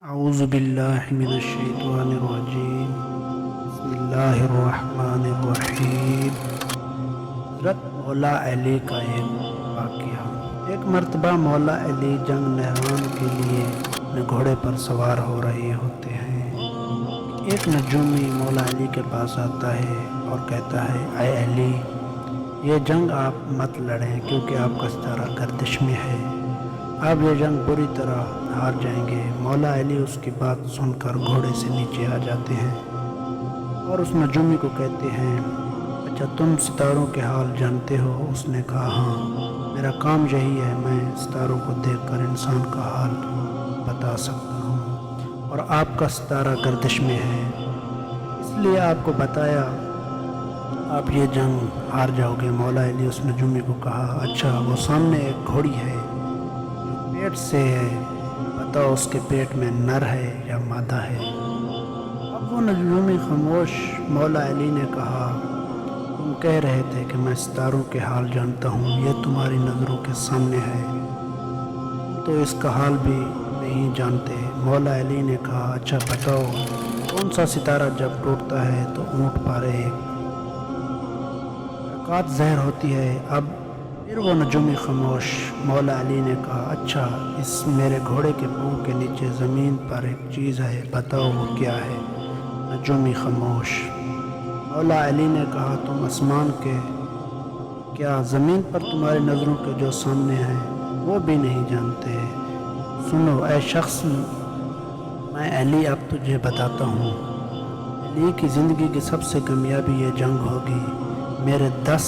اعوذ باللہ من الشیطان الرجیم بسم اللہ الرحمن الرحیم۔ حضرت مولا علی کا ایک واقعہ۔ ایک مرتبہ مولا علی جنگ نہران کے لیے اپنے گھوڑے پر سوار ہو رہے ہوتے ہیں۔ ایک نجومی مولا علی کے پاس آتا ہے اور کہتا ہے، اے علی، یہ جنگ آپ مت لڑیں کیونکہ آپ کا ستارہ گردش میں ہے، آپ یہ جنگ بری طرح ہار جائیں گے۔ مولا علی اس کی بات سن کر گھوڑے سے نیچے آ جاتے ہیں اور اس نجومی کو کہتے ہیں، اچھا تم ستاروں کے حال جانتے ہو؟ اس نے کہا، ہاں، میرا کام یہی ہے، میں ستاروں کو دیکھ کر انسان کا حال بتا سکتا ہوں، اور آپ کا ستارہ گردش میں ہے، اس لیے آپ کو بتایا آپ یہ جنگ ہار جاؤ گے۔ مولا علی اس نجومی کو کہا، اچھا وہ سامنے ایک گھوڑی ہے پیٹ سے ہے، بتاؤ اس کے پیٹ میں نر ہے یا مادہ ہے؟ اب وہ نجومی خاموش۔ مولا علی نے کہا، تم کہہ رہے تھے کہ میں ستاروں کے حال جانتا ہوں، یہ تمہاری نظروں کے سامنے ہے، تم تو اس کا حال بھی نہیں جانتے۔ مولا علی نے کہا، اچھا بتاؤ کون سا ستارہ جب ٹوٹتا ہے تو اونٹ پارے حرکات ظاہر ہوتی ہے؟ اب پھر وہ نجومی خاموش۔ مولا علی نے کہا، اچھا اس میرے گھوڑے کے پاؤں کے نیچے زمین پر ایک چیز ہے، بتاؤ وہ کیا ہے؟ نجومی خاموش۔ مولا علی نے کہا، تم آسمان کے کیا زمین پر تمہاری نظروں کے جو سامنے ہیں وہ بھی نہیں جانتے؟ سنو اے شخص، میں علی اب تجھے بتاتا ہوں، علی کی زندگی کی سب سے کامیابی یہ جنگ ہوگی، میرے 10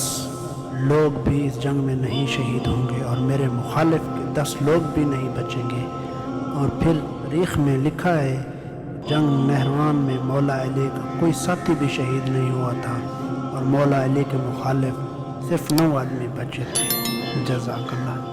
لوگ بھی اس جنگ میں نہیں شہید ہوں گے اور میرے مخالف کے 10 لوگ بھی نہیں بچیں گے۔ اور پھر تاریخ میں لکھا ہے، جنگ نہروان میں مولا علی کا کوئی ساتھی بھی شہید نہیں ہوا تھا اور مولا علی کے مخالف صرف 9 آدمی بچے تھے۔ جزاک اللہ۔